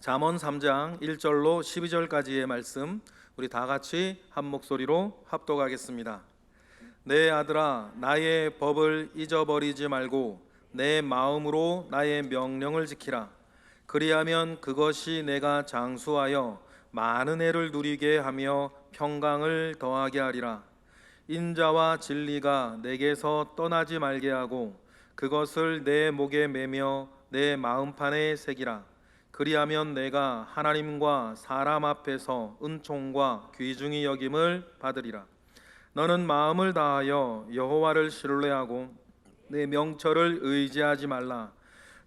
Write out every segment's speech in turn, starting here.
잠언 3장 1절로 12절까지의 말씀 우리 다 같이 한 목소리로 합독하겠습니다. 내 아들아, 나의 법을 잊어버리지 말고 내 마음으로 나의 명령을 지키라. 그리하면 그것이 내가 장수하여 많은 해를 누리게 하며 평강을 더하게 하리라. 인자와 진리가 내게서 떠나지 말게 하고 그것을 내 목에 매며 내 마음판에 새기라. 그리하면 내가 하나님과 사람 앞에서 은총과 귀중히 여김을 받으리라. 너는 마음을 다하여 여호와를 신뢰하고 내 명철을 의지하지 말라.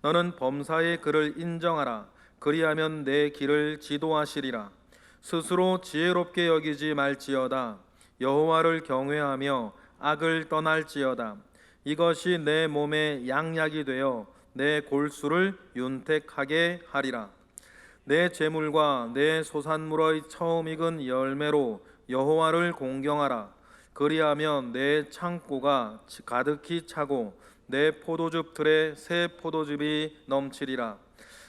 너는 범사의 그를 인정하라. 그리하면 내 길을 지도하시리라. 스스로 지혜롭게 여기지 말지어다. 여호와를 경외하며 악을 떠날지어다. 이것이 내 몸에 양약이 되어 내 골수를 윤택하게 하리라. 내 재물과 내 소산물의 처음 익은 열매로 여호와를 공경하라. 그리하면 내 창고가 가득히 차고 내 포도즙 틀에 새 포도즙이 넘치리라.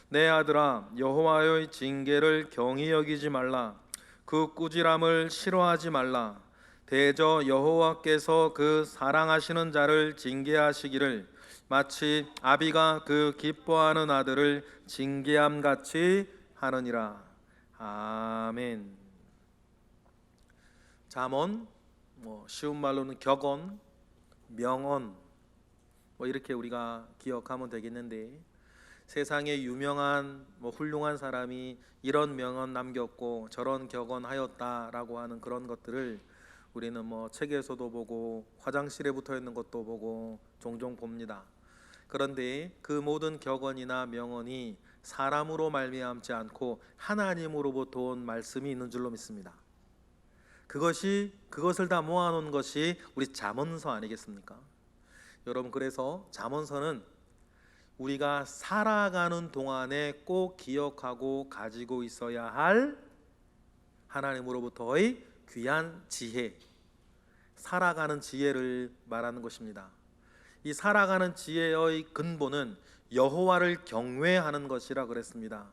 내 아들아, 여호와의 징계를 경히 여기지 말라. 그 꾸지람을 싫어하지 말라. 대저 여호와께서 그 사랑하시는 자를 징계하시기를 마치 아비가 그 기뻐하는 아들을 징계함 같이 하느니라. 아멘. 잠언, 쉬운 말로는 격언, 명언, 이렇게 우리가 기억하면 되겠는데, 세상에 유명한 훌륭한 사람이 이런 명언 남겼고 저런 격언하였다라고 하는 그런 것들을 우리는 책에서도 보고 화장실에 붙어 있는 것도 보고 종종 봅니다. 그런데 그 모든 격언이나 명언이 사람으로 말미암지 않고 하나님으로부터 온 말씀이 있는 줄로 믿습니다. 그것을 다 모아놓은 것이 우리 잠언서 아니겠습니까? 여러분, 그래서 잠언서는 우리가 살아가는 동안에 꼭 기억하고 가지고 있어야 할 하나님으로부터의 귀한 지혜, 살아가는 지혜를 말하는 것입니다. 이 살아가는 지혜의 근본은 여호와를 경외하는 것이라 그랬습니다.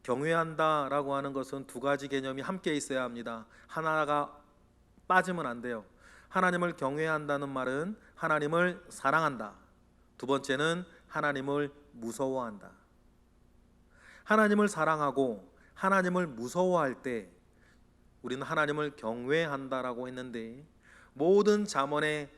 경외한다라고 하는 것은 두 가지 개념이 함께 있어야 합니다. 하나가 빠지면 안 돼요. 하나님을 경외한다는 말은 하나님을 사랑한다. 두 번째는 하나님을 무서워한다. 하나님을 사랑하고 하나님을 무서워할 때 우리는 하나님을 경외한다라고 했는데, 모든 잠언의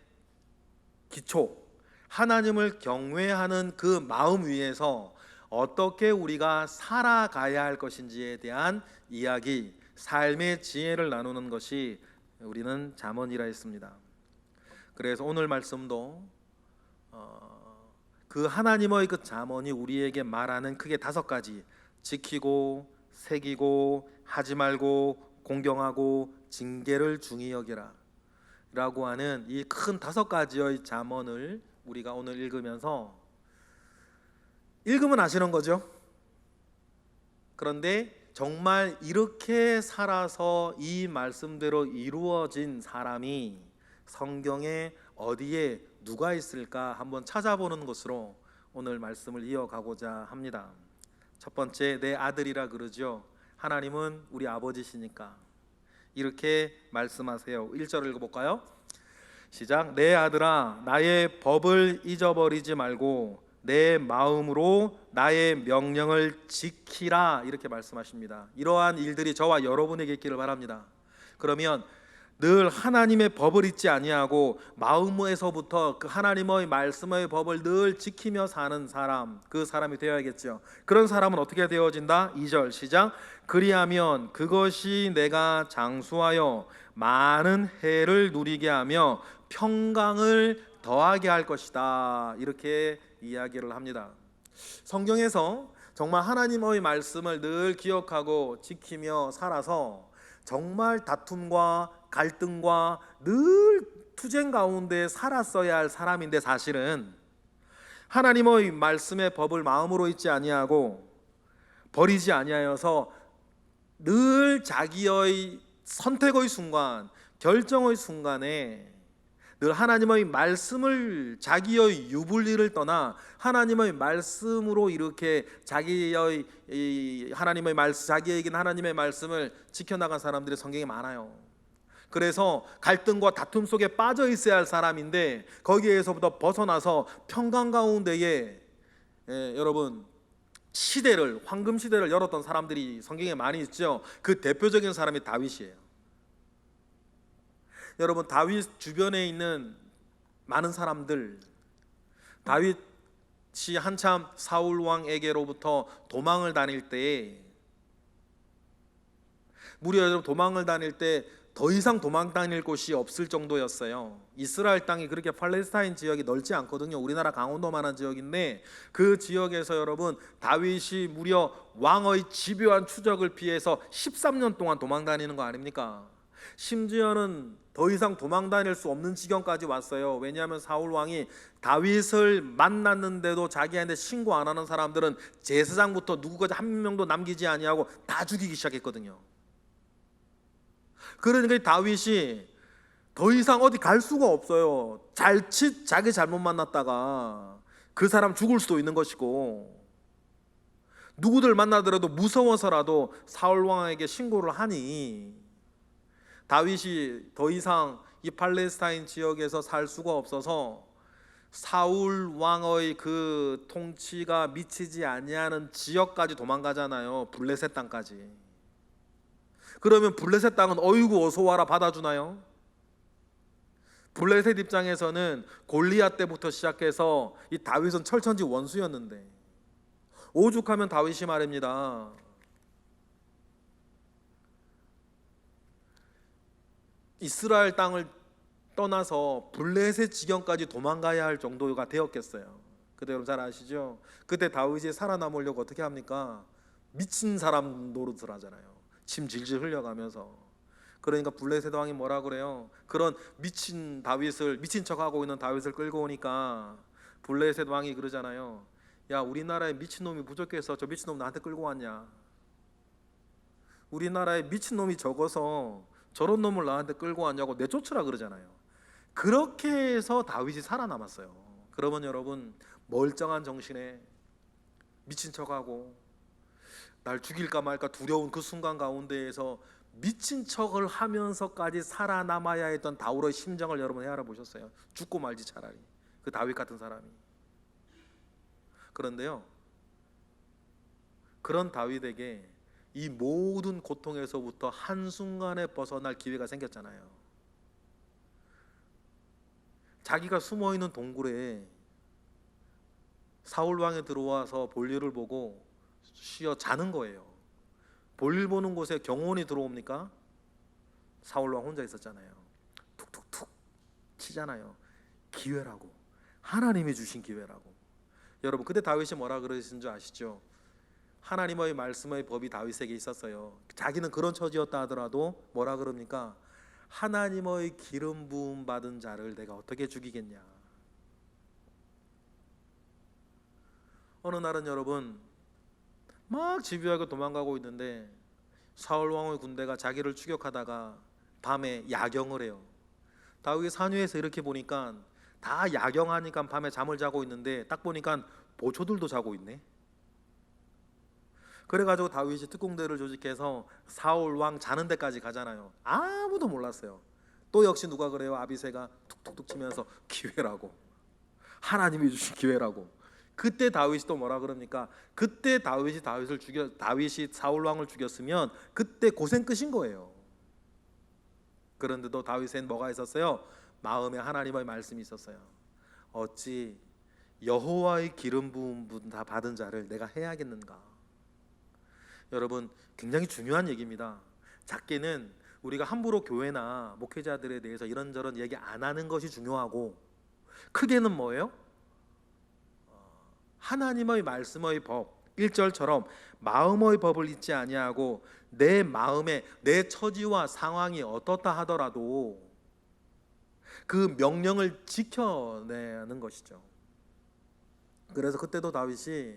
기초, 하나님을 경외하는 그 마음 위에서 어떻게 우리가 살아가야 할 것인지에 대한 이야기, 삶의 지혜를 나누는 것이 우리는 잠언이라 했습니다. 그래서 오늘 말씀도 그 하나님의 그 잠언이 우리에게 말하는 크게 5가지, 지키고 새기고 하지 말고 공경하고 징계를 중히 여기라 라고 하는 이 큰 5가지의 잠언을 우리가 오늘 읽으면서, 읽으면 아시는 거죠? 그런데 정말 이렇게 살아서 이 말씀대로 이루어진 사람이 성경에 어디에 누가 있을까 한번 찾아보는 것으로 오늘 말씀을 이어가고자 합니다. 첫 번째, 내 아들이라 그러죠. 하나님은 우리 아버지시니까 이렇게 말씀하세요. 1절 읽어볼까요? 시작. 내 아들아, 나의 법을 잊어버리지 말고 내 마음으로 나의 명령을 지키라, 이렇게 말씀하십니다. 이러한 일들이 저와 여러분에게 있기를 바랍니다. 그러면 늘 하나님의 법을 잊지 아니하고 마음에서부터 그 하나님의 말씀의 법을 늘 지키며 사는 사람, 그 사람이 되어야겠죠. 그런 사람은 어떻게 되어진다? 2절 시작. 그리하면 그것이 내가 장수하여 많은 해를 누리게 하며 평강을 더하게 할 것이다, 이렇게 이야기를 합니다. 성경에서 정말 하나님의 말씀을 늘 기억하고 지키며 살아서 정말 다툼과 갈등과 늘 투쟁 가운데 살았어야 할 사람인데, 사실은 하나님의 말씀의 법을 마음으로 잊지 아니하고 버리지 아니하여서 늘 자기의 선택의 순간, 결정의 순간에 늘 하나님의 말씀을 자기의 유불리를 떠나 하나님의 말씀으로 이렇게 자기의 하나님의 말씀, 자기에게는 하나님의 말씀을 지켜나간 사람들이 성경에 많아요. 그래서 갈등과 다툼 속에 빠져 있어야 할 사람인데 거기에서부터 벗어나서 평강 가운데에 여러분 시대를, 황금 시대를 열었던 사람들이 성경에 많이 있죠. 그 대표적인 사람이 다윗이에요. 여러분 다윗 주변에 있는 많은 사람들, 다윗이 한참 사울 왕에게로부터 도망을 다닐 때에, 무려 도망을 다닐 때 더 이상 도망 다닐 곳이 없을 정도였어요. 이스라엘 땅이 그렇게 팔레스타인 지역이 넓지 않거든요. 우리나라 강원도만한 지역인데 그 지역에서 여러분 다윗이 무려 왕의 집요한 추적을 피해서 13년 동안 도망 다니는 거 아닙니까? 심지어는 더 이상 도망 다닐 수 없는 지경까지 왔어요. 왜냐하면 사울 왕이 다윗을 만났는데도 자기한테 신고 안 하는 사람들은 제사장부터 누구까지 한 명도 남기지 아니하고 다 죽이기 시작했거든요. 그러니까 다윗이 더 이상 어디 갈 수가 없어요. 자칫 자기 잘못 만났다가 그 사람 죽을 수도 있는 것이고, 누구들 만나더라도 무서워서라도 사울 왕에게 신고를 하니 다윗이 더 이상 이 팔레스타인 지역에서 살 수가 없어서 사울 왕의 그 통치가 미치지 아니하는 지역까지 도망가잖아요. 블레셋 땅까지. 그러면 블레셋 땅은 어이구 어서 와라 받아주나요? 블레셋 입장에서는 골리앗 때부터 시작해서 이 다윗은 철천지 원수였는데, 오죽하면 다윗이 말입니다. 이스라엘 땅을 떠나서 블레셋 지경까지 도망가야 할 정도가 되었겠어요. 그때 여러분 잘 아시죠? 그때 다윗이 살아남으려고 어떻게 합니까? 미친 사람 노릇을 하잖아요. 침 질질 흘려가면서. 그러니까 블레셋 왕이 뭐라 그래요? 그런 미친 다윗을, 미친 척하고 있는 다윗을 끌고 오니까 블레셋 왕이 그러잖아요. 야, 우리나라에 미친놈이 부족해서 저 미친놈 나한테 끌고 왔냐? 우리나라에 미친놈이 적어서 저런 놈을 나한테 끌고 왔냐고 내쫓으라 그러잖아요. 그렇게 해서 다윗이 살아남았어요. 그러면 여러분 멀쩡한 정신에 미친 척하고 날 죽일까 말까 두려운 그 순간 가운데에서 미친 척을 하면서까지 살아남아야 했던 다윗의 심정을 여러분 알아보셨어요? 죽고 말지 차라리, 그 다윗 같은 사람이. 그런데요, 그런 다윗에게 이 모든 고통에서부터 한순간에 벗어날 기회가 생겼잖아요. 자기가 숨어있는 동굴에 사울 왕이 들어와서 볼일을 보고 쉬어 자는 거예요. 볼일 보는 곳에 경호원이 들어옵니까? 사울 왕 혼자 있었잖아요. 툭툭툭 치잖아요. 기회라고, 하나님이 주신 기회라고. 여러분 그때 다윗이 뭐라 그러신 줄 아시죠? 하나님의 말씀의 법이 다윗에게 있었어요. 자기는 그런 처지였다 하더라도 뭐라 그럽니까? 하나님의 기름 부음 받은 자를 내가 어떻게 죽이겠냐. 어느 날은 여러분 막 집요하게 도망가고 있는데 사울 왕의 군대가 자기를 추격하다가 밤에 야경을 해요. 다윗이 산 위에서 이렇게 보니까 다 야경하니까 밤에 잠을 자고 있는데 딱 보니까 보초들도 자고 있네. 그래가지고 다윗이 특공대를 조직해서 사울 왕 자는 데까지 가잖아요. 아무도 몰랐어요. 또 역시 누가 그래요? 아비새가 툭툭툭 치면서 기회라고, 하나님이 주신 기회라고. 그때 다윗이 또 뭐라 그럽니까? 그때 다윗이 사울 왕을 죽였으면 그때 고생 끝인 거예요. 그런데도 다윗엔 뭐가 있었어요? 마음에 하나님의 말씀이 있었어요. 어찌 여호와의 기름 부음 다 받은 자를 내가 해야겠는가? 여러분 굉장히 중요한 얘기입니다. 작게는 우리가 함부로 교회나 목회자들에 대해서 이런저런 얘기 안 하는 것이 중요하고, 크게는 뭐예요? 하나님의 말씀의 법 1절처럼 마음의 법을 잊지 아니하고 내 마음에 내 처지와 상황이 어떻다 하더라도 그 명령을 지켜내는 것이죠. 그래서 그때도 다윗이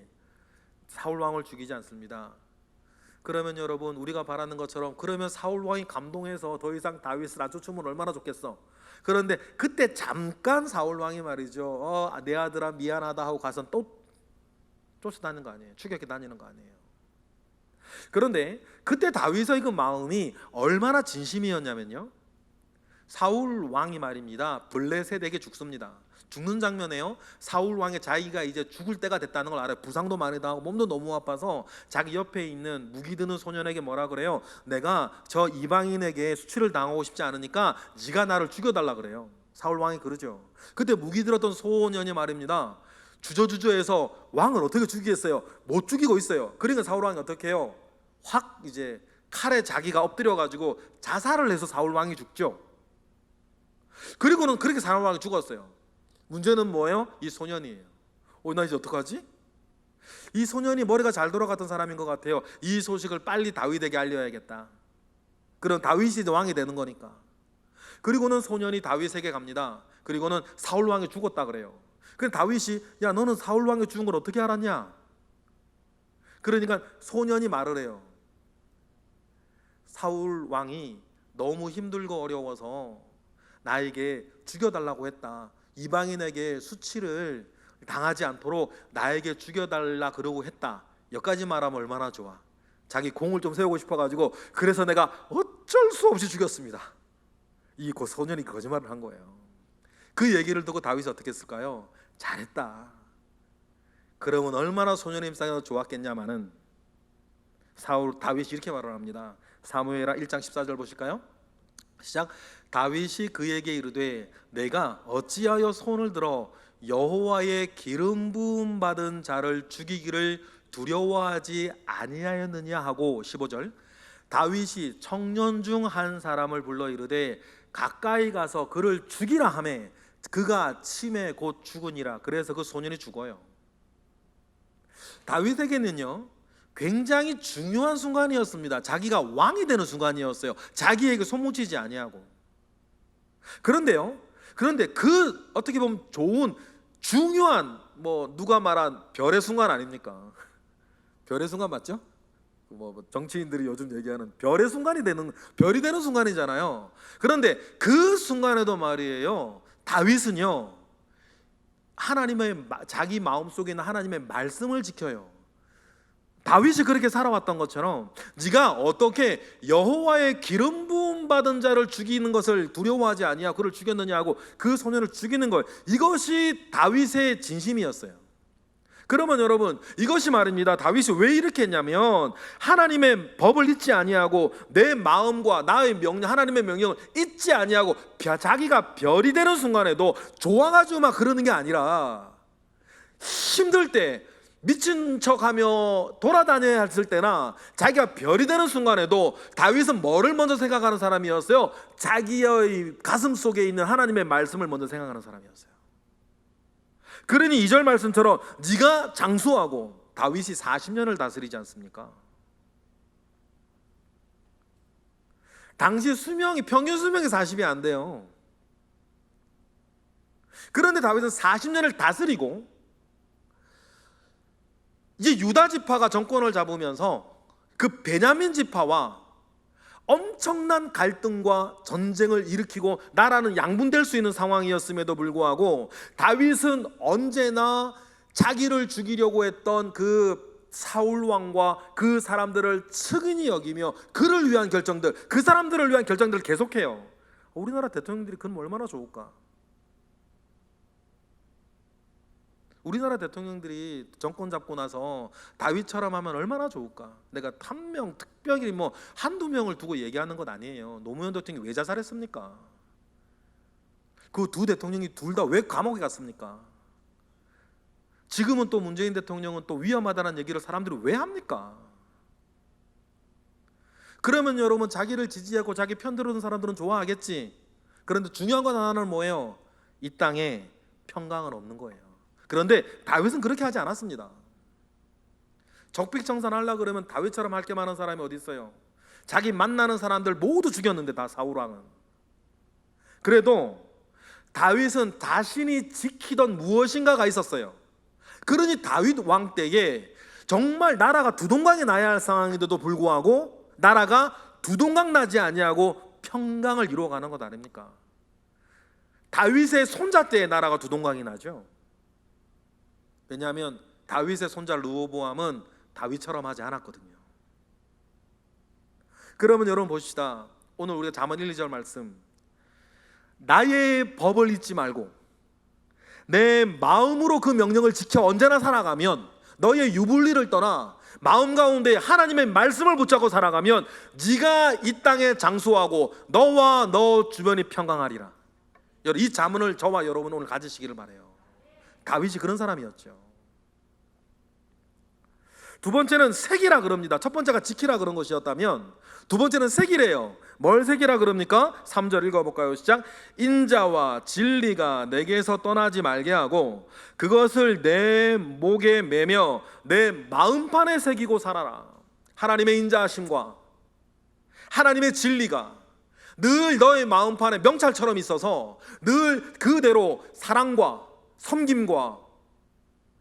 사울 왕을 죽이지 않습니다. 그러면 여러분 우리가 바라는 것처럼 그러면 사울 왕이 감동해서 더 이상 다윗을 안 쫓으면 얼마나 좋겠어. 그런데 그때 잠깐 사울 왕이 말이죠. 내 아들아 미안하다 하고 가서 또 쫓아다니는 거 아니에요. 추격해 다니는 거 아니에요. 그런데 그때 다윗의 그 마음이 얼마나 진심이었냐면요, 사울 왕이 말입니다 블레셋에게 죽습니다. 죽는 장면에요, 사울 왕의 자기가 이제 죽을 때가 됐다는 걸 알아요. 부상도 많이 당하고 몸도 너무 아파서 자기 옆에 있는 무기 드는 소년에게 뭐라 그래요? 내가 저 이방인에게 수치를 당하고 싶지 않으니까 네가 나를 죽여달라 그래요. 사울 왕이 그러죠. 그때 무기 들었던 소년이 말입니다, 주저주저해서 왕을 어떻게 죽이겠어요? 못 죽이고 있어요. 그러니까 사울 왕이 어떻게 해요? 확 이제 칼에 자기가 엎드려 가지고 자살을 해서 사울 왕이 죽죠. 그리고는 그렇게 사울 왕이 죽었어요. 문제는 뭐예요? 이 소년이에요. 나 이제 어떡하지? 이 소년이 머리가 잘 돌아갔던 사람인 것 같아요. 이 소식을 빨리 다윗에게 알려야겠다. 그럼 다윗이 왕이 되는 거니까. 그리고는 소년이 다윗에게 갑니다. 그리고는 사울 왕이 죽었다 그래요. 그럼 다윗이 야 너는 사울 왕이 죽은 걸 어떻게 알았냐? 그러니까 소년이 말을 해요. 사울 왕이 너무 힘들고 어려워서 나에게 죽여달라고 했다. 이방인에게 수치를 당하지 않도록 나에게 죽여달라 그러고 했다. 여기까지 말하면 얼마나 좋아. 자기 공을 좀 세우고 싶어가지고 그래서 내가 어쩔 수 없이 죽였습니다. 이 소년이 거짓말을 한 거예요. 그 얘기를 듣고 다윗이 어떻게 했을까요? 잘했다. 그러면 얼마나 소년의 입장에서 좋았겠냐마는 다윗이 이렇게 말을 합니다. 사무엘하 1장 14절 보실까요? 시작. 다윗이 그에게 이르되 내가 어찌하여 손을 들어 여호와의 기름 부음 받은 자를 죽이기를 두려워하지 아니하였느냐 하고 15절. 다윗이 청년 중 한 사람을 불러 이르되 가까이 가서 그를 죽이라 하매 그가 침에 곧 죽으니라. 그래서 그 소년이 죽어요. 다윗에게는요 굉장히 중요한 순간이었습니다. 자기가 왕이 되는 순간이었어요. 자기에게 손묻히지 아니하고. 그런데 그 어떻게 보면 좋은 중요한 누가 말한 별의 순간 아닙니까? 별의 순간 맞죠? 정치인들이 요즘 얘기하는 별의 순간이 별이 되는 순간이잖아요. 그런데 그 순간에도 말이에요, 다윗은요 하나님의 자기 마음속에 있는 하나님의 말씀을 지켜요. 다윗이 그렇게 살아왔던 것처럼 네가 어떻게 여호와의 기름 부음 받은 자를 죽이는 것을 두려워하지 아니하고 그를 죽였느냐 하고 그 소년을 죽이는 것, 이것이 다윗의 진심이었어요. 그러면 여러분 이것이 말입니다, 다윗이 왜 이렇게 했냐면 하나님의 법을 잊지 아니하고 내 마음과 나의 명령, 하나님의 명령을 잊지 아니하고 자기가 별이 되는 순간에도 좋아가지고 막 그러는 게 아니라 힘들 때 미친 척하며 돌아다녀야 했을 때나 자기가 별이 되는 순간에도 다윗은 뭐를 먼저 생각하는 사람이었어요? 자기의 가슴 속에 있는 하나님의 말씀을 먼저 생각하는 사람이었어요. 그러니 2절 말씀처럼 네가 장수하고, 다윗이 40년을 다스리지 않습니까? 당시 평균 수명이 40이 안 돼요. 그런데 다윗은 40년을 다스리고 이제 유다 지파가 정권을 잡으면서 그 베냐민 지파와 엄청난 갈등과 전쟁을 일으키고 나라는 양분될 수 있는 상황이었음에도 불구하고 다윗은 언제나 자기를 죽이려고 했던 그 사울 왕과 그 사람들을 측은히 여기며 그를 위한 결정들, 그 사람들을 위한 결정들을 계속해요. 우리나라 대통령들이 그럼 얼마나 좋을까? 우리나라 대통령들이 정권 잡고 나서 다윗처럼 하면 얼마나 좋을까? 내가 한 명 특별히 한두 명을 두고 얘기하는 것 아니에요. 노무현 대통령이 왜 자살했습니까? 그 두 대통령이 둘 다 왜 감옥에 갔습니까? 지금은 또 문재인 대통령은 또 위험하다는 얘기를 사람들이 왜 합니까? 그러면 여러분 자기를 지지하고 자기 편 들어주는 사람들은 좋아하겠지. 그런데 중요한 건 하나는 뭐예요? 이 땅에 평강은 없는 거예요. 그런데 다윗은 그렇게 하지 않았습니다. 적폐청산하려고 그러면 다윗처럼 할 게 많은 사람이 어디 있어요? 자기 만나는 사람들 모두 죽였는데 다 사울 왕은. 그래도 다윗은 자신이 지키던 무엇인가가 있었어요. 그러니 다윗 왕 때에 정말 나라가 두동강이 나야 할 상황인데도 불구하고 나라가 두동강 나지 아니하고 평강을 이루어가는 것 아닙니까? 다윗의 손자 때의 나라가 두동강이 나죠. 왜냐하면 다윗의 손자 르호보암은 다윗처럼 하지 않았거든요. 그러면 여러분 보시다. 오늘 우리가 잠언 1, 2절 말씀, 나의 법을 잊지 말고 내 마음으로 그 명령을 지켜 언제나 살아가면, 너의 유불리를 떠나 마음 가운데 하나님의 말씀을 붙잡고 살아가면 네가 이 땅에 장수하고 너와 너 주변이 평강하리라. 이 잠언을 저와 여러분 오늘 가지시기를 바라요. 다윗이 그런 사람이었죠. 두 번째는 색이라 그럽니다. 첫 번째가 지키라 그런 것이었다면 두 번째는 색이래요. 뭘 색이라 그럽니까? 3절 읽어볼까요? 시작. 인자와 진리가 내게서 떠나지 말게 하고 그것을 내 목에 매며 내 마음판에 새기고 살아라. 하나님의 인자하심과 하나님의 진리가 늘 너의 마음판에 명찰처럼 있어서 늘 그대로 사랑과 섬김과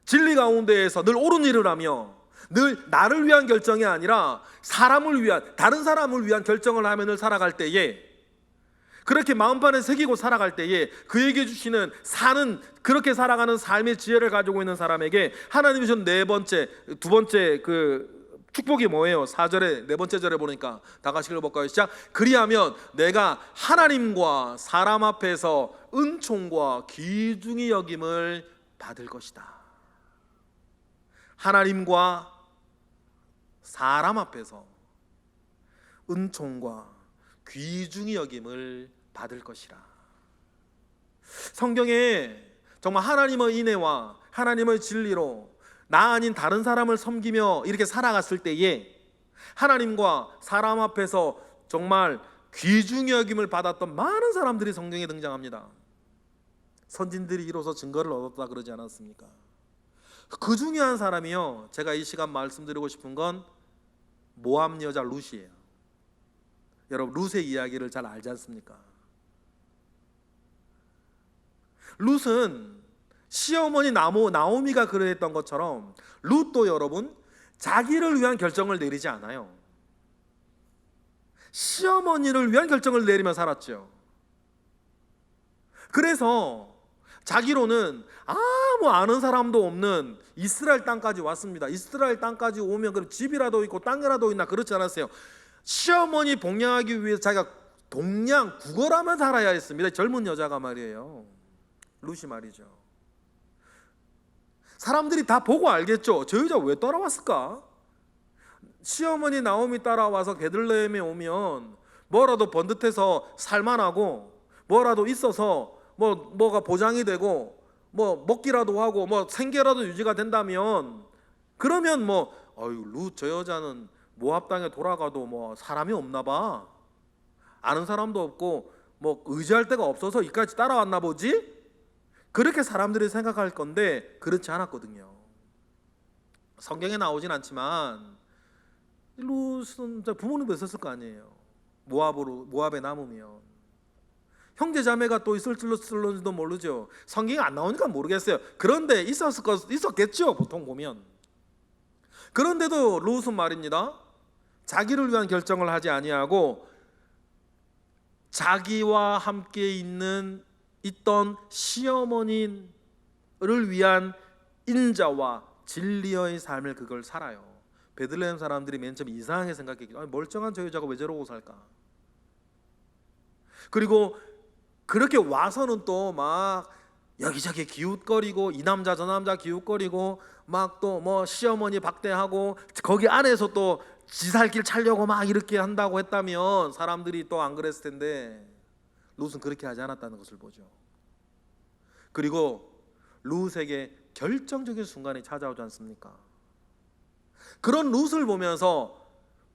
진리 가운데에서 늘 옳은 일을 하며 늘 나를 위한 결정이 아니라 사람을 위한, 다른 사람을 위한 결정을 하며 늘 살아갈 때에, 그렇게 마음판에 새기고 살아갈 때에 그에게 주시는 사는, 그렇게 살아가는 삶의 지혜를 가지고 있는 사람에게 하나님이 준 두 번째 그 축복이 뭐예요? 4절에 네 번째 절에 보니까 다 같이 읽어볼까요? 시작. 그리하면 내가 하나님과 사람 앞에서 은총과 귀중히 여김을 받을 것이다. 하나님과 사람 앞에서 은총과 귀중히 여김을 받을 것이라. 성경에 정말 하나님의 인애와 하나님의 진리로 나 아닌 다른 사람을 섬기며 이렇게 살아갔을 때에 하나님과 사람 앞에서 정말 귀중히 여김을 받았던 많은 사람들이 성경에 등장합니다. 선진들이 이로써 증거를 얻었다 그러지 않았습니까? 그 중에 한 사람이요, 제가 이 시간 말씀드리고 싶은 건 모압 여자 룻이에요. 여러분 룻의 이야기를 잘 알지 않습니까? 룻은 시어머니 나오미가 그러했던 것처럼 룻도 여러분 자기를 위한 결정을 내리지 않아요. 시어머니를 위한 결정을 내리며 살았죠. 그래서 자기로는 아무 아는 사람도 없는 이스라엘 땅까지 왔습니다. 이스라엘 땅까지 오면 그럼 집이라도 있고 땅이라도 있나, 그렇지 않았어요. 시어머니 복양하기 위해서 자기가 동양 구걸하며 살아야 했습니다. 젊은 여자가 말이에요. 룻이 말이죠. 사람들이 다 보고 알겠죠. 저 여자 왜 따라왔을까? 시어머니 나오미 따라와서 베들레헴에 오면 뭐라도 번듯해서 살만하고 뭐라도 있어서 뭐가 보장이 되고 뭐 먹기라도 하고 뭐 생계라도 유지가 된다면, 그러면 룻 저 여자는 모압 땅에 돌아가도 뭐 사람이 없나 봐, 아는 사람도 없고 뭐 의지할 데가 없어서 이까지 따라왔나 보지, 그렇게 사람들이 생각할 건데 그렇지 않았거든요. 성경에 나오진 않지만 룻은 부모님도 있었을 거 아니에요. 모압에 남으면 형제 자매가 또 있을지도 모르죠. 성경이 안 나오니까 모르겠어요. 그런데 있었겠죠, 보통 보면. 그런데도 룻은 말입니다, 자기를 위한 결정을 하지 아니하고 자기와 함께 있던 시어머니를 위한 인자와 진리의 삶을 그걸 살아요. 베들레헴 사람들이 맨 처음 이상하게 생각했겠죠. 멀쩡한 저 여자가 왜 저러고 살까? 그리고 그렇게 와서는 또 막 여기저기 기웃거리고 이 남자 저 남자 기웃거리고 막 또 뭐 시어머니 박대하고 거기 안에서 또 지살길 차려고 막 이렇게 한다고 했다면 사람들이 또 안 그랬을 텐데 룻은 그렇게 하지 않았다는 것을 보죠. 그리고 룻에게 결정적인 순간이 찾아오지 않습니까? 그런 룻을 보면서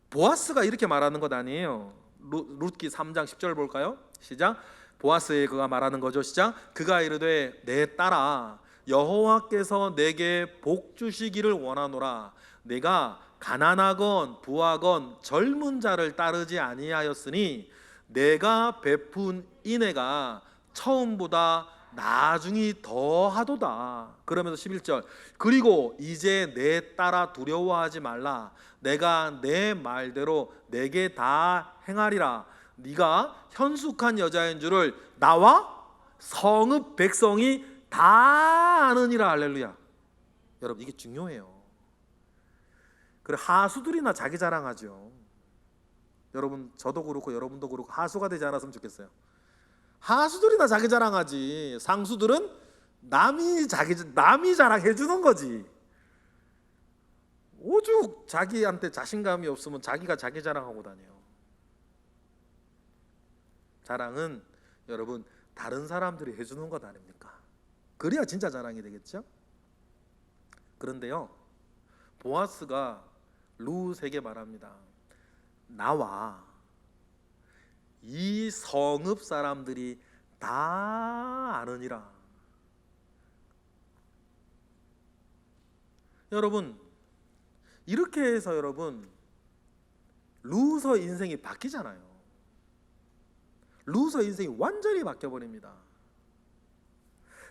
보아스가 이렇게 말하는 것 아니에요. 룻기 3장 10절 볼까요? 시작. 보아스에 그가 말하는 거죠. 시작. 그가 이르되 내 딸아 여호와께서 내게 복 주시기를 원하노라. 내가 가난하건 부하건 젊은 자를 따르지 아니하였으니 내가 베푼 인애가 처음보다 나중이 더하도다. 그러면서 11절, 그리고 이제 내 따라 두려워하지 말라. 내가 내 말대로 내게 다 행하리라. 네가 현숙한 여자인 줄을 나와 성읍 백성이 다 아느니라. 할렐루야. 여러분, 이게 중요해요. 그래, 하수들이나 자기 자랑하죠. 여러분, 저도 그렇고 여러분도 그렇고 하수가 되지 않았으면 좋겠어요. 하수들이나 자기 자랑하지, 상수들은 남이 자랑해 주는 거지. 오죽 자기한테 자신감이 없으면 자기가 자기 자랑하고 다녀요. 자랑은 여러분 다른 사람들이 해주는 것 아닙니까? 그래야 진짜 자랑이 되겠죠? 그런데요, 보아스가 룻에게 말합니다. 나와 이 성읍 사람들이 다 아느니라. 여러분, 이렇게 해서 여러분 룻의 인생이 바뀌잖아요. 룻의 인생이 완전히 바뀌어버립니다.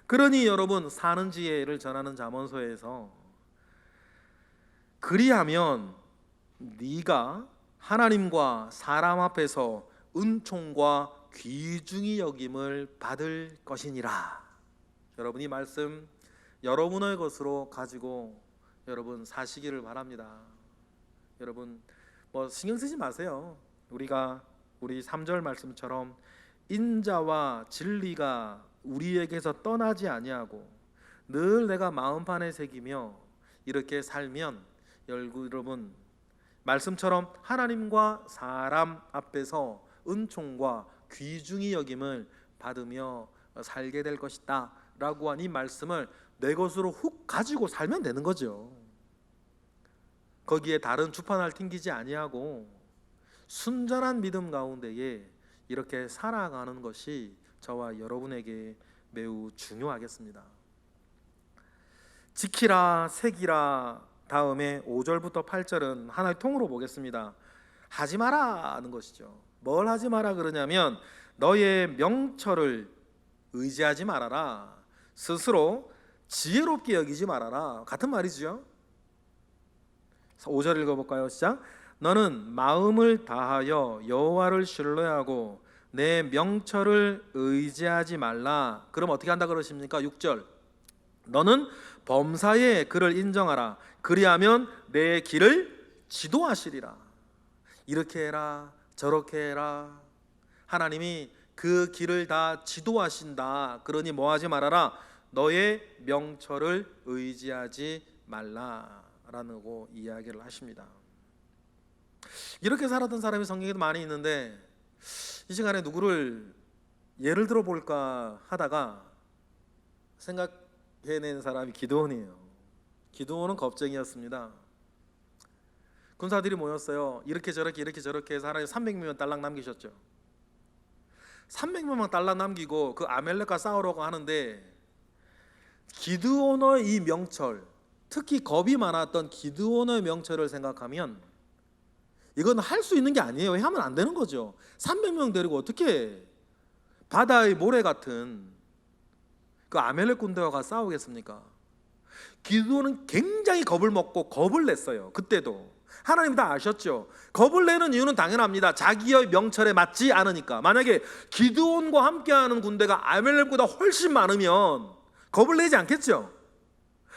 그러니 여러분, 사는 지혜를 전하는 잠언서에서 그리하면 네가 하나님과 사람 앞에서 은총과 귀중히 여김을 받을 것이니라. 여러분, 이 말씀 여러분의 것으로 가지고 여러분 사시기를 바랍니다. 여러분, 뭐 신경 쓰지 마세요. 우리 3절 말씀처럼 인자와 진리가 우리에게서 떠나지 아니하고 늘 내가 마음판에 새기며 이렇게 살면 여러분, 말씀처럼 하나님과 사람 앞에서 은총과 귀중히 여김을 받으며 살게 될 것이다 라고 한 이 말씀을 내 것으로 훅 가지고 살면 되는 거죠. 거기에 다른 주판을 튕기지 아니하고 순전한 믿음 가운데에 이렇게 살아가는 것이 저와 여러분에게 매우 중요하겠습니다. 지키라, 새기라 다음에 5절부터 8절은 하나의 통으로 보겠습니다. 하지 마라 하는 것이죠. 뭘 하지 마라 그러냐면 너의 명철을 의지하지 말아라. 스스로 지혜롭게 여기지 말아라. 같은 말이죠. 5절 읽어볼까요? 시작. 너는 마음을 다하여 여호와를 신뢰하고 내 명철을 의지하지 말라. 그럼 어떻게 한다 그러십니까? 6절. 너는 범사에 그를 인정하라. 그리하면 내 길을 지도하시리라. 이렇게 해라, 저렇게 해라. 하나님이 그 길을 다 지도하신다. 그러니 뭐 하지 말아라? 너의 명철을 의지하지 말라라고 이야기를 하십니다. 이렇게 살았던 사람이 성경에도 많이 있는데 이 시간에 누구를 예를 들어 볼까 하다가 생각해낸 사람이 기드온이에요. 기드온은 겁쟁이였습니다. 군사들이 모였어요. 이렇게 저렇게 해서 하나님 300명 딸랑 남기셨죠. 300명만 딸랑 남기고 그 아멜렉과 싸우려고 하는데 기드온의 이 명철, 특히 겁이 많았던 기드온의 명철을 생각하면 이건 할 수 있는 게 아니에요. 하면 안 되는 거죠. 300명 데리고 어떻게 바다의 모래 같은 그 아멜렉 군대와 가서 싸우겠습니까? 기드온은 굉장히 겁을 먹고 겁을 냈어요. 그때도 하나님 다 아셨죠. 겁을 내는 이유는 당연합니다. 자기의 명철에 맞지 않으니까. 만약에 기드온과 함께하는 군대가 아멜렉보다 훨씬 많으면 겁을 내지 않겠죠.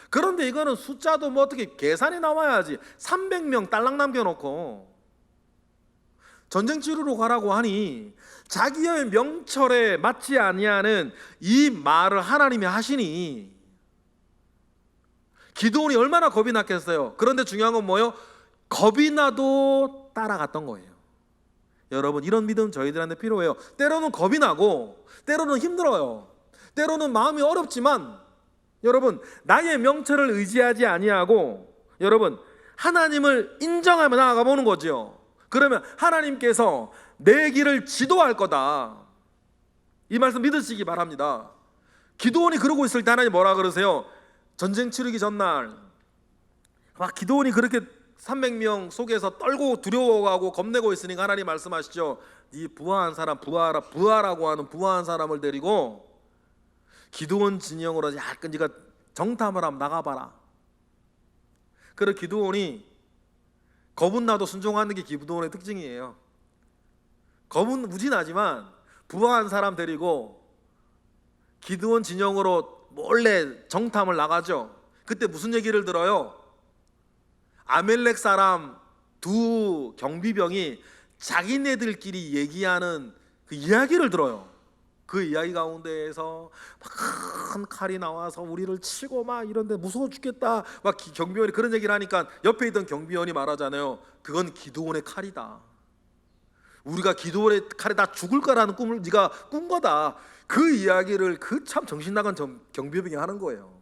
그런데 이거는 숫자도 뭐 어떻게 계산이 나와야지 300명 딸랑 남겨놓고 전쟁 치르러 가라고 하니 자기의 명철에 맞지 아니하는 이 말을 하나님이 하시니 기드온이 얼마나 겁이 났겠어요. 그런데 중요한 건 뭐예요? 겁이 나도 따라갔던 거예요. 여러분, 이런 믿음 저희들한테 필요해요. 때로는 겁이 나고 때로는 힘들어요. 때로는 마음이 어렵지만 여러분, 나의 명철을 의지하지 아니하고 여러분, 하나님을 인정하며 나아가 보는 거죠. 그러면 하나님께서 내 길을 지도할 거다. 이 말씀 믿으시기 바랍니다. 기드온이 그러고 있을 때 하나님 뭐라 그러세요? 전쟁 치르기 전날 막 기드온이 그렇게 300명 속에서 떨고 두려워하고 겁내고 있으니까 하나님 말씀하시죠. 네 부하한 사람, 부하라고 하는 부하한 사람을 데리고 기드온 진영으로 약간 네가 정탐을 한번 나가봐라. 그래 기드온이 겁은 나도 순종하는 게 기드온의 특징이에요. 겁은 무진하지만 부하한 사람 데리고 기드온 진영으로 몰래 정탐을 나가죠. 그때 무슨 얘기를 들어요? 아멜렉 사람 두 경비병이 자기네들끼리 얘기하는 그 이야기를 들어요. 그 이야기 가운데에서 막 큰 칼이 나와서 우리를 치고 막 이런데 무서워 죽겠다 막 경비원이 그런 얘기를 하니까 옆에 있던 경비원이 말하잖아요. 그건 기드온의 칼이다. 우리가 기드온의 칼에 다 죽을 거라는 꿈을 네가 꾼 거다. 그 이야기를 그 참 정신 나간 경비병이 하는 거예요.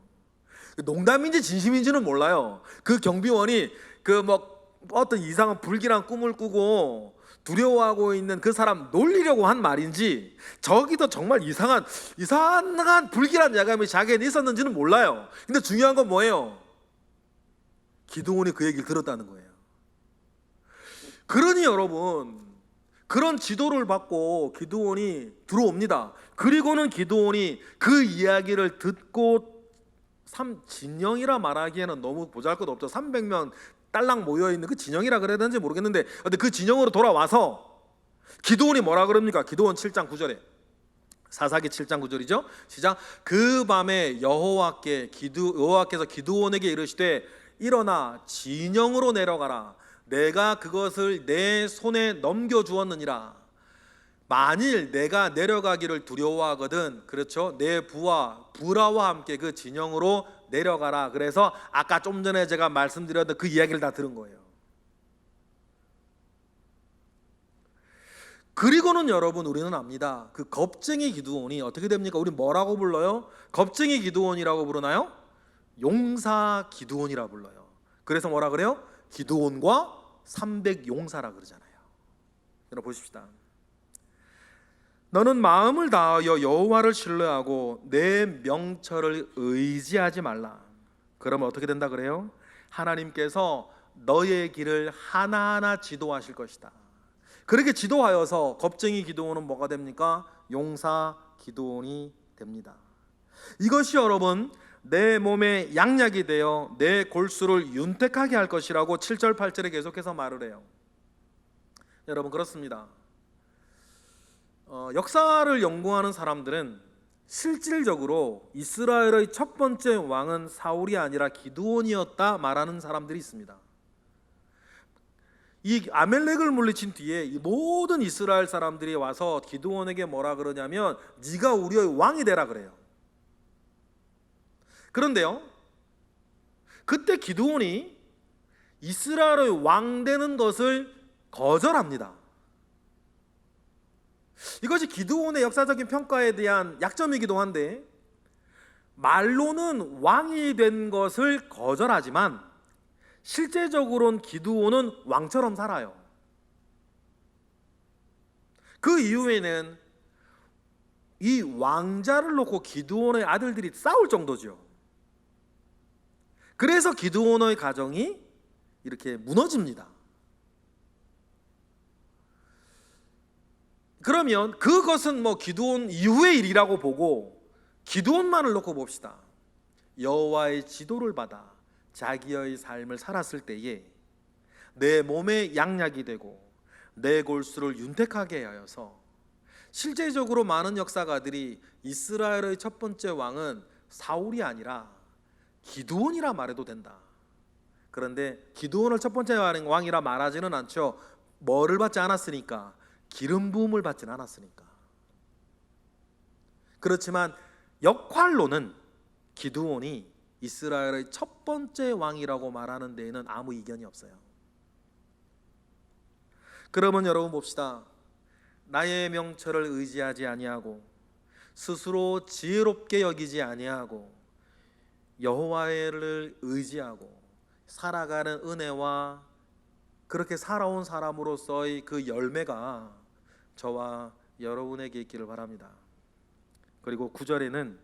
농담인지 진심인지는 몰라요. 그 경비원이 그 뭐 어떤 이상한 불길한 꿈을 꾸고 두려워하고 있는 그 사람 놀리려고 한 말인지, 저기도 정말 이상한 불길한 야감이 자기에게 있었는지는 몰라요. 근데 중요한 건 뭐예요? 기드온이 그 얘기를 들었다는 거예요. 그러니 여러분, 그런 지도를 받고 기드온이 들어옵니다. 그리고는 기드온이 그 이야기를 듣고 진영이라 말하기에는 너무 보잘것없죠. 300명 딸랑 모여있는 그 진영이라 그래야 되는지 모르겠는데, 근데 그 진영으로 돌아와서 기드온이 뭐라 그럽니까? 기드온 7장 9절에, 사사기 7장 9절이죠. 시작. 그 밤에 여호와께서 기드온에게 이르시되 일어나 진영으로 내려가라. 내가 그것을 내 손에 넘겨주었느니라. 만일 내가 내려가기를 두려워하거든, 그렇죠, 내 부하와 함께 그 진영으로 내려가라. 그래서 아까 좀 전에 제가 말씀드렸던 그 이야기를 다 들은 거예요. 그리고는 여러분, 우리는 압니다. 그 겁쟁이 기드온이 어떻게 됩니까? 우리 뭐라고 불러요? 겁쟁이 기드온이라고 부르나요? 용사 기드온이라 불러요. 그래서 뭐라 그래요? 기드온과 300용사라 그러잖아요. 여러분 보십시다. 너는 마음을 다하여 여호와를 신뢰하고 내 명철을 의지하지 말라. 그러면 어떻게 된다 그래요? 하나님께서 너의 길을 하나하나 지도하실 것이다. 그렇게 지도하여서 겁쟁이 기드온은 뭐가 됩니까? 용사 기드온이 됩니다. 이것이 여러분 내 몸에 양약이 되어 내 골수를 윤택하게 할 것이라고 7절 8절에 계속해서 말을 해요. 여러분 그렇습니다. 역사를 연구하는 사람들은 실질적으로 이스라엘의 첫 번째 왕은 사울이 아니라 기드온이었다 말하는 사람들이 있습니다. 이 아멜렉을 물리친 뒤에 이 모든 이스라엘 사람들이 와서 기드온에게 뭐라 그러냐면 네가 우리의 왕이 되라 그래요. 그런데요, 그때 기드온이 이스라엘의 왕 되는 것을 거절합니다. 이것이 기드온의 역사적인 평가에 대한 약점이기도 한데, 말로는 왕이 된 것을 거절하지만 실제적으로는 기드온은 왕처럼 살아요. 그 이후에는 이 왕자를 놓고 기드온의 아들들이 싸울 정도죠. 그래서 기드온의 가정이 이렇게 무너집니다. 그러면 그것은 뭐 기드온 이후의 일이라고 보고 기드온만을 놓고 봅시다. 여호와의 지도를 받아 자기의 삶을 살았을 때에 내 몸에 양약이 되고 내 골수를 윤택하게 하여서 실제적으로 많은 역사가들이 이스라엘의 첫 번째 왕은 사울이 아니라 기드온이라 말해도 된다. 그런데 기드온을 첫 번째 왕이라 말하지는 않죠. 뭐를 받지 않았으니까? 기름 부음을 받지는 않았으니까. 그렇지만 역할로는 기드온이 이스라엘의 첫 번째 왕이라고 말하는 데에는 아무 이견이 없어요. 그러면 여러분 봅시다. 나의 명철을 의지하지 아니하고 스스로 지혜롭게 여기지 아니하고 여호와를 의지하고 살아가는 은혜와 그렇게 살아온 사람으로서의 그 열매가 저와 여러분에게 있기를 바랍니다. 그리고 9절에는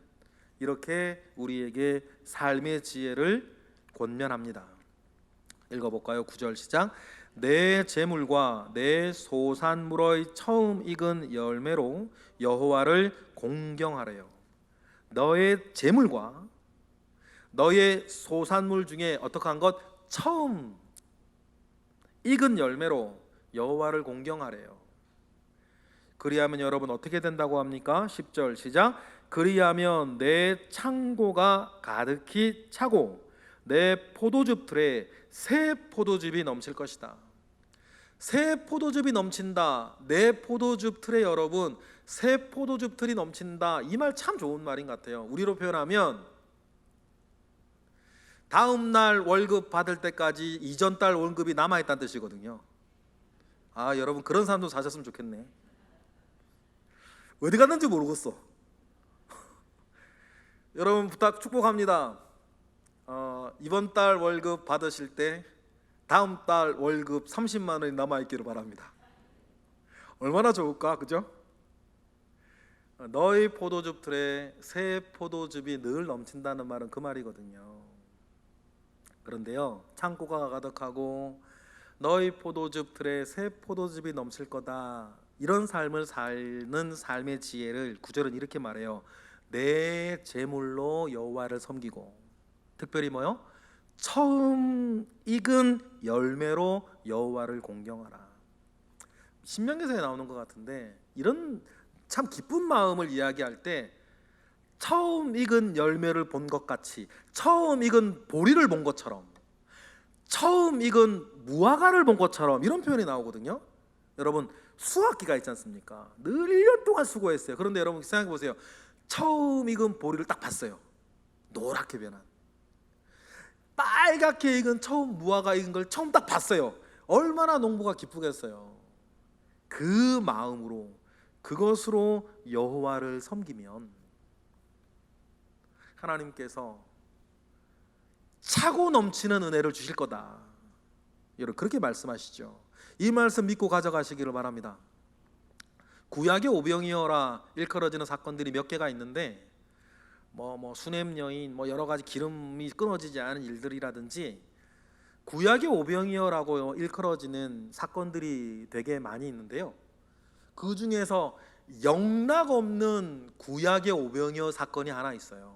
이렇게 우리에게 삶의 지혜를 권면합니다. 읽어볼까요? 9절 시작. 내 재물과 내 소산물의 처음 익은 열매로 여호와를 공경하래요. 너의 재물과 너의 소산물 중에 어떻게 한 것 처음 익은 열매로 여호와를 공경하래요. 그리하면 여러분 어떻게 된다고 합니까? 10절 시작. 그리하면 내 창고가 가득히 차고 내 포도즙 틀에 새 포도즙이 넘칠 것이다. 새 포도즙이 넘친다. 내 포도즙 틀에 여러분 새 포도즙 틀이 넘친다. 이 말 참 좋은 말인 것 같아요. 우리로 표현하면 다음 날 월급 받을 때까지 이전 달 월급이 남아있다는 뜻이거든요. 아, 여러분 그런 사람도 사셨으면 좋겠네. 어디 갔는지 모르겠어. 여러분 부탁 축복합니다. 이번 달 월급 받으실 때 다음 달 월급 30만 원이 남아있기를 바랍니다. 얼마나 좋을까, 그죠? 너희 포도즙 틀에 새 포도즙이 늘 넘친다는 말은 그 말이거든요. 그런데요, 창고가 가득하고 너희 포도즙 틀에 새 포도즙이 넘칠 거다, 이런 삶을 사는 삶의 지혜를 구절은 이렇게 말해요. 내 재물로 여호와를 섬기고, 특별히 뭐요? 처음 익은 열매로 여호와를 공경하라. 신명기서에 나오는 것 같은데, 이런 참 기쁜 마음을 이야기할 때 처음 익은 열매를 본 것 같이, 처음 익은 보리를 본 것처럼, 처음 익은 무화과를 본 것처럼 이런 표현이 나오거든요. 여러분 수확기가 있지 않습니까? 늘 1년 동안 수고했어요. 그런데 여러분 생각해 보세요. 처음 익은 보리를 딱 봤어요. 노랗게 변한, 빨갛게 익은 처음 무화과 익은 걸 처음 딱 봤어요. 얼마나 농부가 기쁘겠어요. 그 마음으로, 그것으로 여호와를 섬기면 하나님께서 차고 넘치는 은혜를 주실 거다. 여러분 그렇게 말씀하시죠. 이 말씀 믿고 가져가시기를 바랍니다. 구약의 오병이어라 일컬어지는 사건들이 몇 개가 있는데, 수냄 여인, 여러 가지 기름이 끊어지지 않은 일들이라든지, 구약의 오병이어라고 일컬어지는 사건들이 되게 많이 있는데요. 그 중에서 영락 없는 구약의 오병이어 사건이 하나 있어요.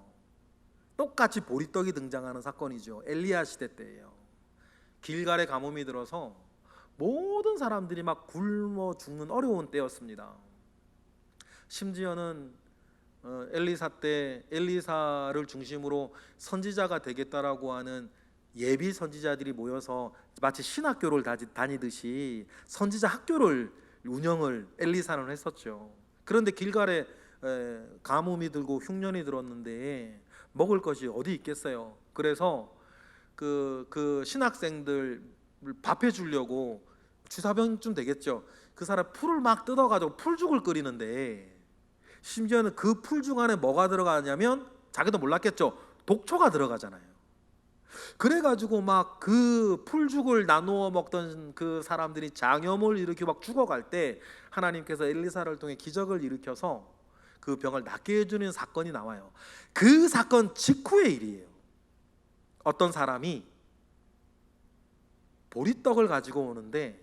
똑같이 보리떡이 등장하는 사건이죠. 엘리야 시대 때예요. 길갈에 가뭄이 들어서 모든 사람들이 막 굶어 죽는 어려운 때였습니다. 심지어는 엘리사 때 엘리사를 중심으로 선지자가 되겠다라고 하는 예비 선지자들이 모여서 마치 신학교를 다니듯이 선지자 학교를 운영을 엘리사는 했었죠. 그런데 길갈에 가뭄이 들고 흉년이 들었는데 먹을 것이 어디 있겠어요. 그래서 그 신학생들 밥해 주려고 주사병쯤 되겠죠. 그 사람 풀을 막 뜯어가지고 풀죽을 끓이는데, 심지어는 그 풀죽 안에 뭐가 들어가냐면 자기도 몰랐겠죠. 독초가 들어가잖아요. 그래가지고 막 그 풀죽을 나누어 먹던 그 사람들이 장염을 일으키고 막 죽어갈 때 하나님께서 엘리사를 통해 기적을 일으켜서 그 병을 낫게 해주는 사건이 나와요. 그 사건 직후의 일이에요. 어떤 사람이 보리떡을 가지고 오는데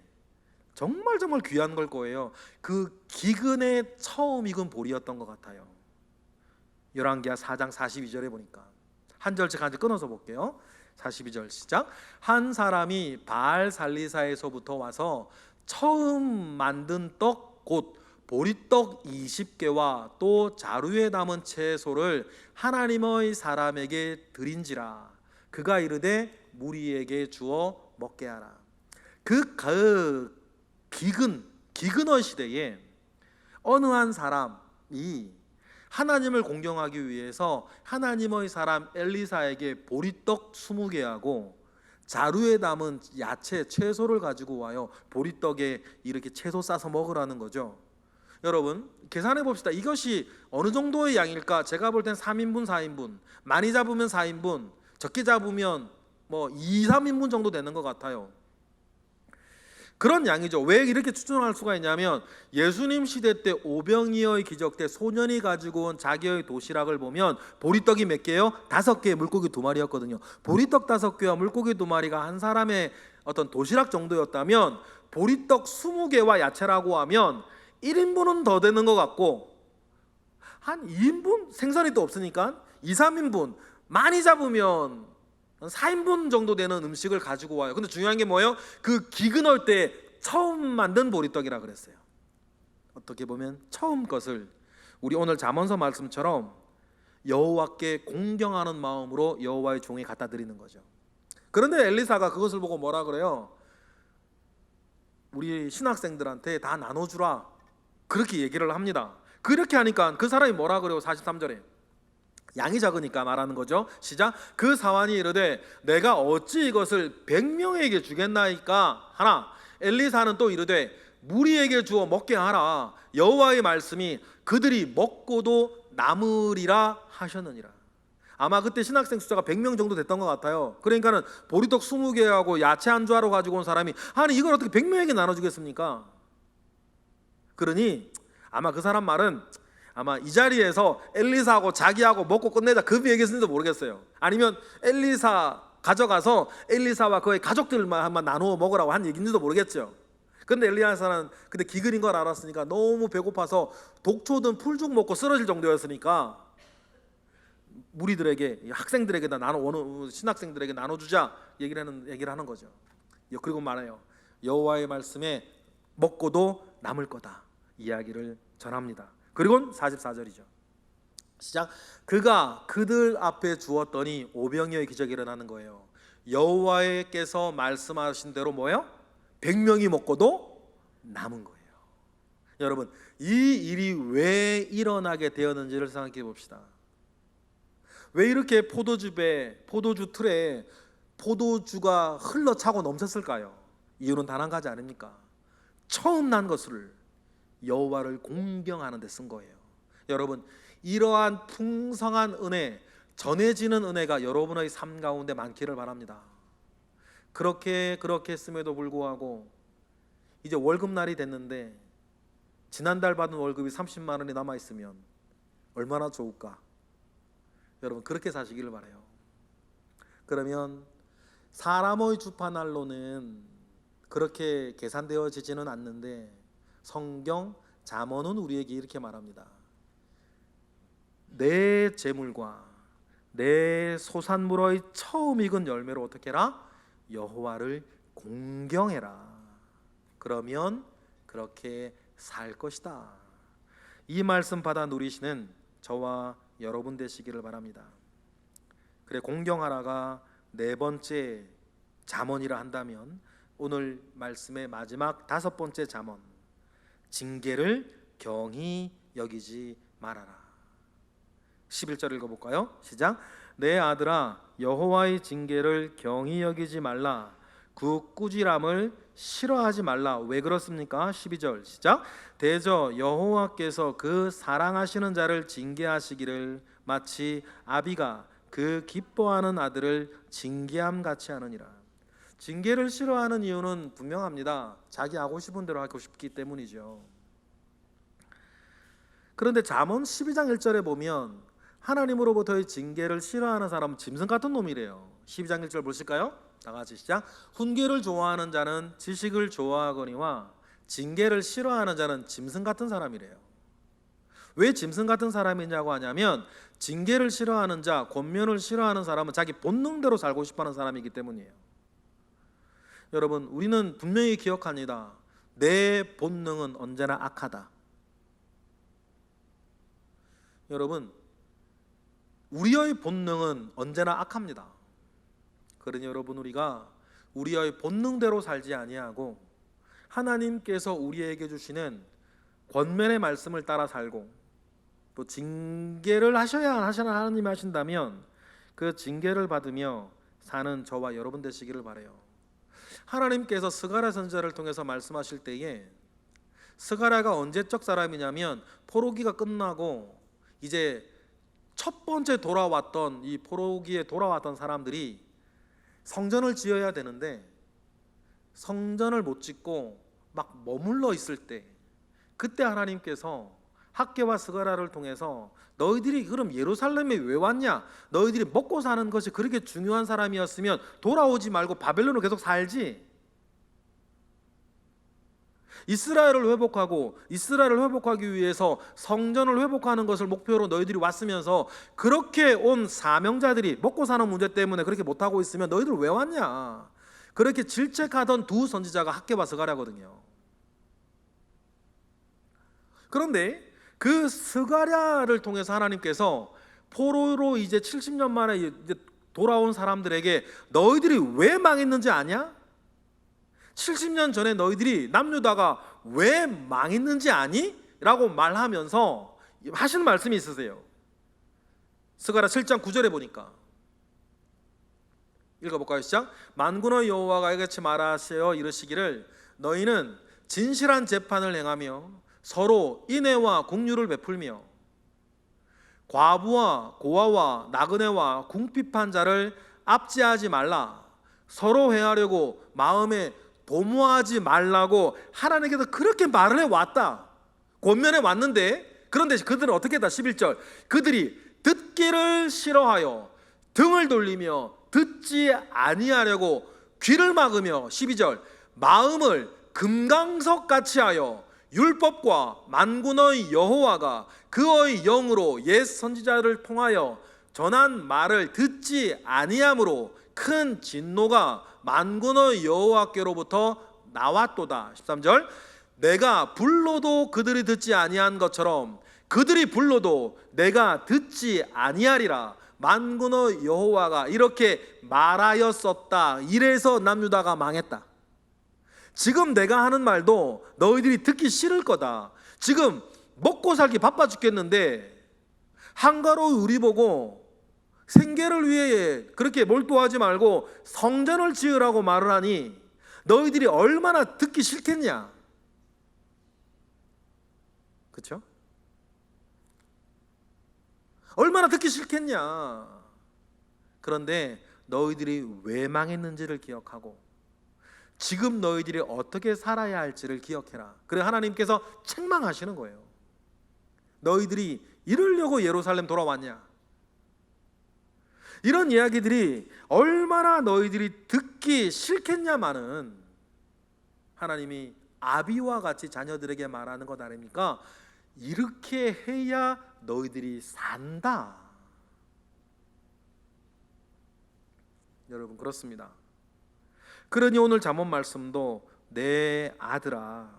정말 귀한 걸 거예요. 그 기근에 처음 익은 보리였던 것 같아요. 열왕기하 4장 42절에 보니까 한 절씩 한 절 끊어서 볼게요. 42절 시작. 한 사람이 바알 살리사에서부터 와서 처음 만든 떡 곧 보리떡 20개와 또 자루에 담은 채소를 하나님의 사람에게 드린지라. 그가 이르되 무리에게 주어 먹게 하라. 그 기근의 시대에 어느 한 사람이 하나님을 공경하기 위해서 하나님의 사람 엘리사에게 보리떡 20개하고 자루에 담은 야채, 채소를 가지고 와요. 보리떡에 이렇게 채소 싸서 먹으라는 거죠. 여러분 계산해 봅시다. 이것이 어느 정도의 양일까? 제가 볼 땐 3인분, 4인분, 많이 잡으면 4인분, 적게 잡으면 2, 3인분 정도 되는 것 같아요. 그런 양이죠. 왜 이렇게 추정할 수가 있냐면, 예수님 시대 때 오병이어의 기적 때 소년이 가지고 온 자기의 도시락을 보면 보리떡이 몇 개요? 5개, 물고기 2마리였거든요. 보리떡 5개와 물고기 2마리가 한 사람의 어떤 도시락 정도였다면, 보리떡 20개와 야채라고 하면 1인분은 더 되는 것 같고 한 2인분 생선이 또 없으니까 2, 3인분 많이 잡으면 한 4인분 정도 되는 음식을 가지고 와요. 근데 중요한 게 뭐예요? 그 기근할 때 처음 만든 보리떡이라 그랬어요. 어떻게 보면 처음 것을 우리 오늘 잠언서 말씀처럼 여호와께 공경하는 마음으로 여호와의 종에 갖다 드리는 거죠. 그런데 엘리사가 그것을 보고 뭐라 그래요? 우리 신학생들한테 다 나눠주라, 그렇게 얘기를 합니다. 그렇게 하니까 그 사람이 뭐라 그래요? 43절에 양이 작으니까 말하는 거죠. 시작. 그 사환이 이르되 내가 어찌 이것을 100명에게 주겠나이까 하나, 엘리사는 또 이르되 무리에게 주어 먹게 하라. 여호와의 말씀이 그들이 먹고도 남으리라 하셨느니라. 아마 그때 신학생 숫자가 100명 정도 됐던 것 같아요. 그러니까는 보리떡 20개하고 야채 안주하러 가지고 온 사람이 아니 이걸 어떻게 100명에게 나눠주겠습니까? 그러니 아마 그 사람 말은 아마 이 자리에서 엘리사하고 자기하고 먹고 끝내자 그 얘기했는지도 모르겠어요. 아니면 엘리사 가져가서 엘리사와 그의 가족들만 한번 나누어 먹으라고 한 얘기인지도 모르겠죠. 근데 엘리야사는 그때 기근인 걸 알았으니까 너무 배고파서 독초든 풀죽 먹고 쓰러질 정도였으니까 무리들에게, 학생들에게 다 신학생들에게 나눠주자 얘기를 하는 거죠. 그리고 말해요. 여호와의 말씀에 먹고도 남을 거다 이야기를 전합니다. 그리고 44절이죠. 시작. 그가 그들 앞에 주었더니 오병이어의 기적이 일어나는 거예요. 여호와께서 말씀하신 대로 뭐예요? 100명이 먹고도 남은 거예요. 여러분, 이 일이 왜 일어나게 되었는지를 생각해 봅시다. 왜 이렇게 포도주 틀에 포도주가 흘러차고 넘쳤을까요? 이유는 단 한 가지 아닙니까? 처음 난 것을 여호와를 공경하는 데 쓴 거예요. 여러분, 이러한 풍성한 은혜, 전해지는 은혜가 여러분의 삶 가운데 많기를 바랍니다. 그렇게 했음에도 불구하고 이제 월급날이 됐는데 지난달 받은 월급이 30만 원이 남아있으면 얼마나 좋을까? 여러분, 그렇게 사시기를 바라요. 그러면 사람의 주판날로는 그렇게 계산되어지지는 않는데 성경 잠언은 우리에게 이렇게 말합니다. 내 재물과 내 소산물의 처음 익은 열매로 어떻게 해라? 여호와를 공경해라. 그러면 그렇게 살 것이다. 이 말씀 받아 누리시는 저와 여러분 되시기를 바랍니다. 그래, 공경하라가 네 번째 잠언이라 한다면 오늘 말씀의 마지막 다섯 번째 잠언, 징계를 경히 여기지 말아라. 11절 읽어볼까요? 시작. 내 아들아, 여호와의 징계를 경히 여기지 말라. 그 꾸지람을 싫어하지 말라. 왜 그렇습니까? 12절 시작. 대저 여호와께서 그 사랑하시는 자를 징계하시기를 마치 아비가 그 기뻐하는 아들을 징계함 같이 하느니라. 징계를 싫어하는 이유는 분명합니다. 자기 하고 싶은 대로 하고 싶기 때문이죠. 그런데 잠언 12장 1절에 보면 하나님으로부터의 징계를 싫어하는 사람은 짐승 같은 놈이래요. 12장 1절 보실까요? 다 같이 시작. 훈계를 좋아하는 자는 지식을 좋아하거니와 징계를 싫어하는 자는 짐승 같은 사람이래요. 왜 짐승 같은 사람이냐고 하냐면 징계를 싫어하는 자, 권면을 싫어하는 사람은 자기 본능대로 살고 싶어하는 사람이기 때문이에요. 여러분, 우리는 분명히 기억합니다. 내 본능은 언제나 악하다. 여러분, 우리의 본능은 언제나 악합니다. 그러니 여러분, 우리가 우리의 본능대로 살지 아니하고 하나님께서 우리에게 주시는 권면의 말씀을 따라 살고 또 징계를 하셔야 하나님이 하신다면 그 징계를 받으며 사는 저와 여러분 되시기를 바라요. 하나님께서 스가랴 선지자를 통해서 말씀하실 때에 스가랴가 언제적 사람이냐면 포로기가 끝나고 이제 첫 번째 돌아왔던 이 포로기에 돌아왔던 사람들이 성전을 지어야 되는데 성전을 못 짓고 막 머물러 있을 때, 그때 하나님께서 학개와 스가랴를 통해서 너희들이 그럼 예루살렘에 왜 왔냐? 너희들이 먹고 사는 것이 그렇게 중요한 사람이었으면 돌아오지 말고 바벨론으로 계속 살지. 이스라엘을 회복하고 이스라엘을 회복하기 위해서 성전을 회복하는 것을 목표로 너희들이 왔으면서 그렇게 온 사명자들이 먹고 사는 문제 때문에 그렇게 못하고 있으면 너희들 왜 왔냐? 그렇게 질책하던 두 선지자가 학개바 스가랴거든요. 그런데 그 스가랴를 통해서 하나님께서 포로로 이제 70년 만에 이제 돌아온 사람들에게 너희들이 왜 망했는지 아냐? 70년 전에 너희들이 남유다가 왜 망했는지 아니? 라고 말하면서 하시는 말씀이 있으세요. 스가랴 7장 9절에 보니까 읽어볼까요? 시작. 만군의 여호와가 이같이 말하시어 이르시기를 너희는 진실한 재판을 행하며 서로 인애와 긍휼을 베풀며 과부와 고아와 나그네와 궁핍한 자를 압제하지 말라. 서로 회하려고 마음에 도모하지 말라고 하나님께서 그렇게 말을 해왔다. 권면해 왔는데, 그런데 그들은 어떻게 했다? 11절 그들이 듣기를 싫어하여 등을 돌리며 듣지 아니하려고 귀를 막으며 12절 마음을 금강석 같이 하여 율법과 만군의 여호와가 그의 영으로 옛 선지자를 통하여 전한 말을 듣지 아니함으로 큰 진노가 만군의 여호와께로부터 나왔도다. 13절 내가 불러도 그들이 듣지 아니한 것처럼 그들이 불러도 내가 듣지 아니하리라. 만군의 여호와가 이렇게 말하였었다. 이래서 남유다가 망했다. 지금 내가 하는 말도 너희들이 듣기 싫을 거다. 지금 먹고 살기 바빠 죽겠는데 한가로이 우리 보고 생계를 위해 그렇게 몰두하지 말고 성전을 지으라고 말을 하니 너희들이 얼마나 듣기 싫겠냐. 그렇죠? 얼마나 듣기 싫겠냐. 그런데 너희들이 왜 망했는지를 기억하고 지금 너희들이 어떻게 살아야 할지를 기억해라. 그래 하나님께서 책망하시는 거예요. 너희들이 이러려고 예루살렘 돌아왔냐. 이런 이야기들이 얼마나 너희들이 듣기 싫겠냐마는 하나님이 아비와 같이 자녀들에게 말하는 것 아닙니까? 이렇게 해야 너희들이 산다. 여러분 그렇습니다. 그러니 오늘 잠언 말씀도 내 아들아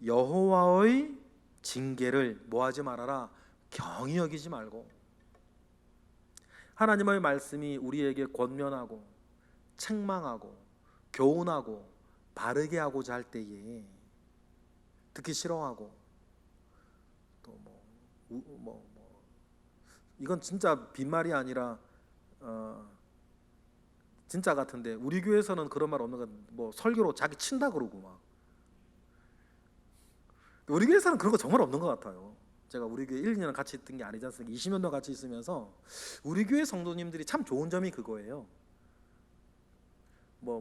여호와의 징계를 뭐하지 말아라? 경히 여기지 말고. 하나님의 말씀이 우리에게 권면하고 책망하고 교훈하고 바르게 하고자 할 때에 듣기 싫어하고 또 이건 진짜 빈말이 아니라 진짜 같은데 우리 교회에서는 그런 말 없는 거 설교로 자기 친다 그러고 막 우리 교회에서는 그런 거 정말 없는 것 같아요. 제가 우리 교회 1, 2년 같이 있던 게 아니지 않습니까? 20년도 같이 있으면서 우리 교회 성도님들이 참 좋은 점이 그거예요.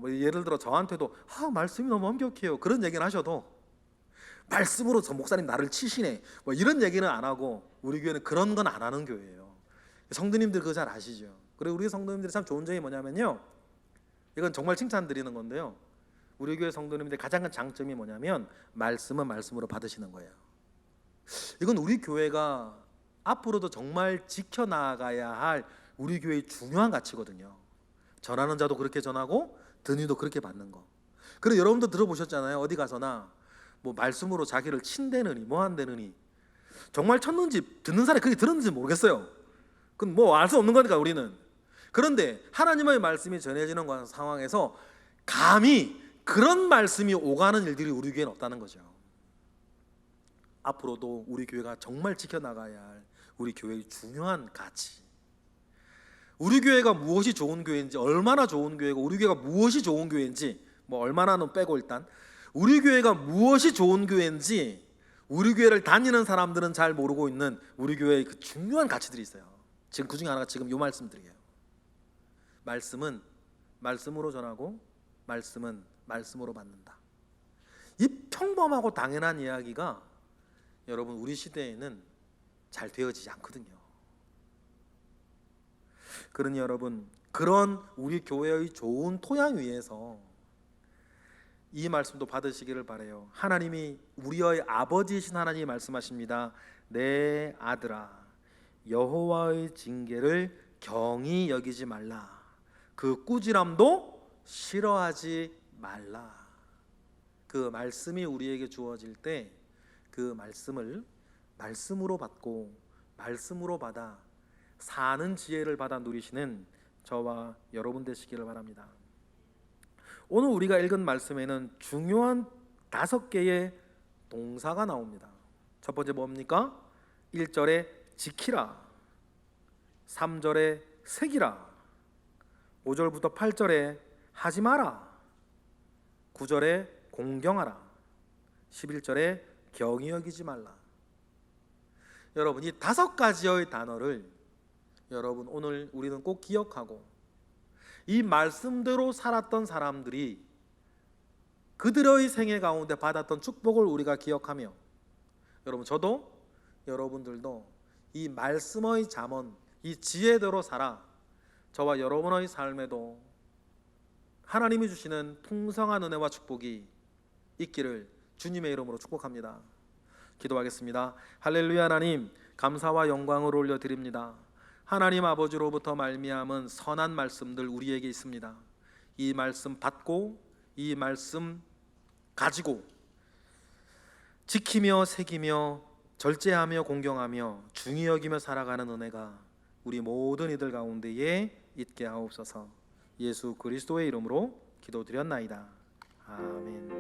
예를 들어 저한테도 말씀이 너무 엄격해요 그런 얘기는 하셔도 말씀으로 저 목사님 나를 치시네 이런 얘기는 안 하고 우리 교회는 그런 건 안 하는 교회예요. 성도님들 그거 잘 아시죠? 그리고 우리 성도님들이 참 좋은 점이 뭐냐면요, 이건 정말 칭찬드리는 건데요, 우리 교회 성도님들의 가장 큰 장점이 뭐냐면 말씀은 말씀으로 받으시는 거예요. 이건 우리 교회가 앞으로도 정말 지켜나가야 할 우리 교회의 중요한 가치거든요. 전하는 자도 그렇게 전하고 듣는 이도 그렇게 받는 거. 그리고 여러분도 들어보셨잖아요. 어디 가서나 말씀으로 자기를 친대느니 한대느니 정말 쳤는지 듣는 사람이 그게 들었는지 모르겠어요. 그건 알 수 없는 거니까 우리는. 그런데 하나님의 말씀이 전해지는 상황에서 감히 그런 말씀이 오가는 일들이 우리 교회는 없다는 거죠. 앞으로도 우리 교회가 정말 지켜나가야 할 우리 교회의 중요한 가치, 우리 교회가 무엇이 좋은 교회인지, 얼마나 좋은 교회고 우리 교회가 무엇이 좋은 교회인지 얼마나는 빼고 일단 우리 교회가 무엇이 좋은 교회인지 우리 교회를 다니는 사람들은 잘 모르고 있는 우리 교회의 그 중요한 가치들이 있어요. 지금 그 중에 하나가 지금 이 말씀드려요. 말씀은 말씀으로 전하고 말씀은 말씀으로 받는다. 이 평범하고 당연한 이야기가 여러분 우리 시대에는 잘 되어지지 않거든요. 그러니 여러분 그런 우리 교회의 좋은 토양 위에서 이 말씀도 받으시기를 바라요. 하나님이 우리의 아버지이신 하나님이 말씀하십니다. 내 아들아, 여호와의 징계를 경히 여기지 말라. 그 꾸지람도 싫어하지 말라. 그 말씀이 우리에게 주어질 때 그 말씀을 말씀으로 받고 말씀으로 받아 사는 지혜를 받아 누리시는 저와 여러분 되시기를 바랍니다. 오늘 우리가 읽은 말씀에는 중요한 5개의 동사가 나옵니다. 첫 번째 뭡니까? 1절에 지키라, 3절에 새기라, 5절부터 8절에 하지 마라, 9절에 공경하라, 11절에 경히 여기지 말라. 여러분, 이 5가지의 단어를 여러분 오늘 우리는 꼭 기억하고 이 말씀대로 살았던 사람들이 그들의 생애 가운데 받았던 축복을 우리가 기억하며, 여러분 저도 여러분들도 이 말씀의 잠언, 이 지혜대로 살아 저와 여러분의 삶에도 하나님이 주시는 풍성한 은혜와 축복이 있기를 주님의 이름으로 축복합니다. 기도하겠습니다. 할렐루야. 하나님, 감사와 영광을 올려드립니다. 하나님 아버지로부터 말미암은 선한 말씀들 우리에게 있습니다. 이 말씀 받고 이 말씀 가지고 지키며 새기며 절제하며 공경하며 중히 여기며 살아가는 은혜가 우리 모든 이들 가운데에 있게 하옵소서. 예수 그리스도의 이름으로 기도드렸나이다. 아멘.